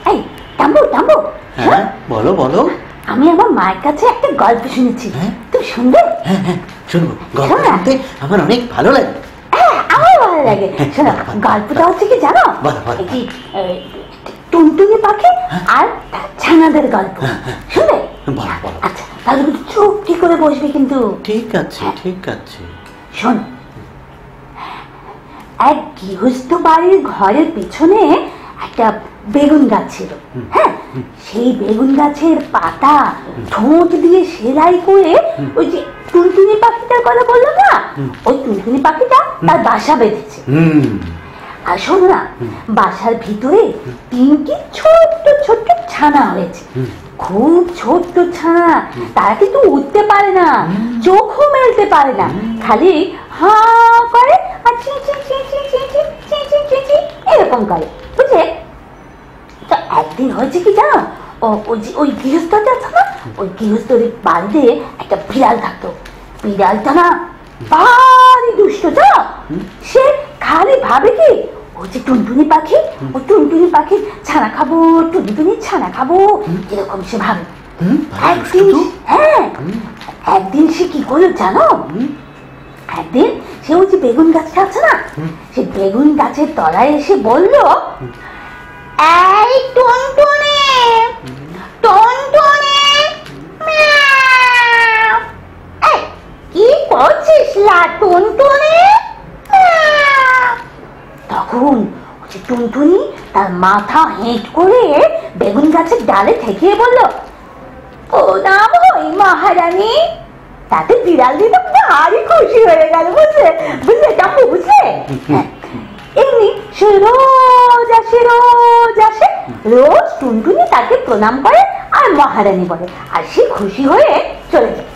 এই টাম্বু টাম্বু, হ্যাঁ বলো বলো। আমি আমার মায়ের কাছে একটা গল্প শুনেছি, তুমি শুনবে? হ্যাঁ হ্যাঁ শুনবো, গল্প শুনতে আমার অনেক ভালো লাগে। হ্যাঁ আমার ভালো লাগে। শোনো, গল্পটা হচ্ছে কি জানো, টুনটুনি পাখি আর ছানাদের গল্প। শুনবে? আচ্ছা তাহলে কিন্তু চুপটি করে বসবে কিন্তু। ঠিক আছে ঠিক আছে। শোন, এক গৃহস্থ বাড়ির ঘরের পিছনে একটা বেগুন গাছ ছিল। হ্যাঁ, সেই বেগুন গাছের পাতা ঠোঁট দিয়ে সেলাই করে ওই যে টুনটুনি পাখিটার কথা বললো না, ওই টুনটুনি পাখিটা তার বাসা বেঁধেছে। আর শোন না, বাসার ভিতরে 3টি ছোট্ট ছোট্ট ছানা হয়েছে, খুব ছোট্ট ছানা। তারা কিন্তু উঠতে পারে না, চোখও মেলতে পারে না, খালি হা করে আর চি চি চি চি চি চি চি চি চি চি এরকম করে, বুঝলে? তো একদিন হয়েছে কি জানো, ওই গৃহস্থটা আছে না, ওই গৃহস্থের বাড়িতে একটা বিড়াল থাকতো। বিড়ালটা না ভারী দুষ্ট, জানো? সে খালি ভাবে কি ওই যে টুনটুনি পাখি, ও টুনটুনি পাখির ছানা খাবো, টুনটুনি ছানা খাবো, এরকম সে ভাবে। একদিন সে কি করলো জানো, একদিন সে ওই যে বেগুন গাছটা আছে না, সে বেগুন গাছের তলায় এসে বলল, এই টুনটুনি টুনটুনি, এই কি করছিস লা টুনটুনি? তখন টুনটুনি তার মাথা হেঁট করে বেগুন গাছের ডালে ঠেকিয়ে বলল, ও নাম হই মহারানী। তাতে বিড়াল দিতে ভারী খুশি হয়ে গেল, বুঝলে? বুঝলে টাপু, বুঝলে? এমনি সে রোজ আসে রোজ টুনটুনি তাকে প্রণাম করে আর মহারানী বলে, আর সে খুশি হয়ে চলে যায়।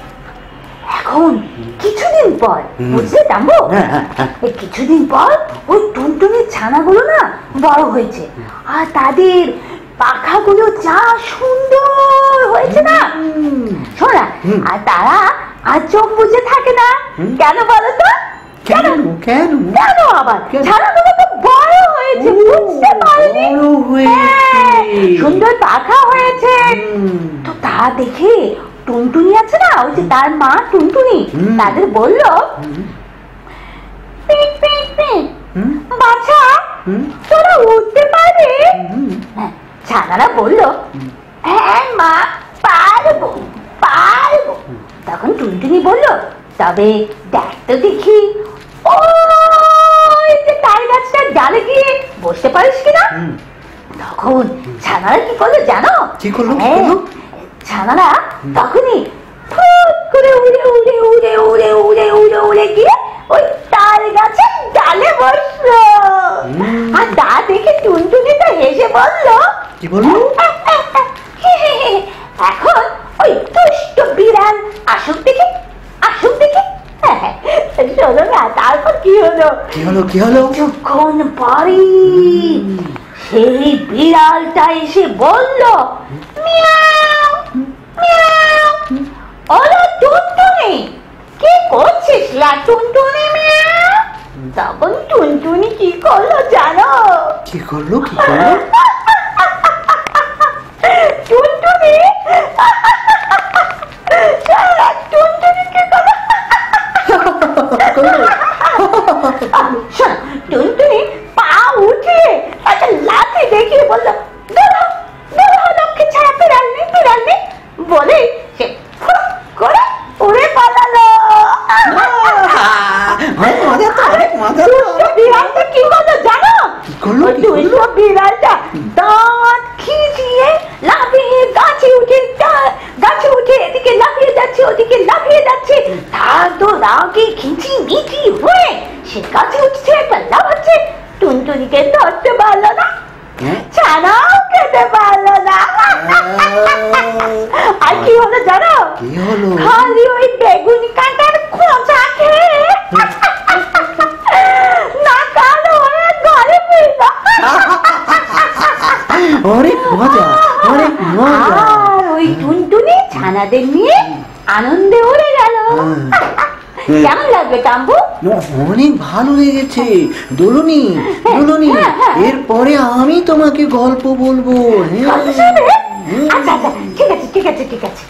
এখন কিছুদিন পর, বুঝলে টাম্বু, কিছুদিন পর ওই টুনটুনির ছানাগুলো না বড় হয়েছে, আর তাদের পাখাগুলো যা সুন্দর হয়েছে না, শোনা, আর তারা আর চোখ বুঝে থাকে না। কেন বলো তো? কেন কেন কেন আবার? ছানাগুলো তো বড় হয়েছে, বুঝতে পারোনি? সুন্দর পাখা হয়েছে। তো তা দেখে টুনটুনি আছে না, ওই যে তার মা টুনটুনি, তাদের বলল, বাছা তোরা উঠতে পারবে? ছানারা বলল, হ্যাঁ মা পারবো পারবো। তখন টুনটুনি বলল, তবে দেখ তো দেখি ওই যে তাল গাছটার ডালে গিয়ে বসতে পারিস কিনা। তখন ছানারা কি করলো জানো? কি করলো? ছানারা তখনই ফুট করে উড়ে উড়ে উড়ে উড়ে উড়ে উড়ে উড়ে গিয়ে ওই তাল গাছের ডালে বসলো। আর তা দেখে টুনটুনিটা হেসে বলল, কি বললো? এখন ওই দুষ্ট বিড়াল আসুক দেখি, আসুক দেখি। শোনো না, তারপর কি হলো? কি হলো? কি হলো? যখন বাড়ি সেই বিড়ালটা এসে বলল, মিয়াও মিয়াও, ওরে টুনটুনি কি করছিস লা টুনটুনি মিয়াও? তখন টুনটুনি কি করলো জানো? কি করলো? কি করলো? টুনটুনি টুনটুনি কি করলো? টুনটুনি পা উঠে একটা লাঠি দেখিয়ে বলল, লক্ষ্মী ছাড়া বিড়াল নেই, বিড়াল নেই বলে সে করে উড়ে পালালো। বিড়ালটা কি করলো জানো? বিড়ালটা দাঁত খিচিয়ে লাফিয়ে গাছে উঠে এদিকে লাফিয়ে যাচ্ছে, ওদিকে লাফিয়ে যাচ্ছে। তার তো রাগে খিচি মিচি হয়ে সে গাছে উঠছে, একটা লাফাচ্ছে। টুনটুনিকে ধরতে পারলো না, ছানাও খেতে পারলো না। আর কি হলো জানো? খালি ওই বেগুন কাঁটার খোঁচা খেয়ে না কালো হয়ে ঘরে ফিরল। অনেক মজা, অনেক মজা। ওই টুনটুনি ছানাদের নিয়ে আনন্দে উড়ে গেল। কেমন লাগবে টাম্বু? অনেক ভালো লেগেছে দুলুনি, দুলুনি। এরপরে আমি তোমাকে গল্প বলবো। গল্প শোনাবে? আচ্ছা আচ্ছা, ঠিক আছে ঠিক আছে ঠিক আছে।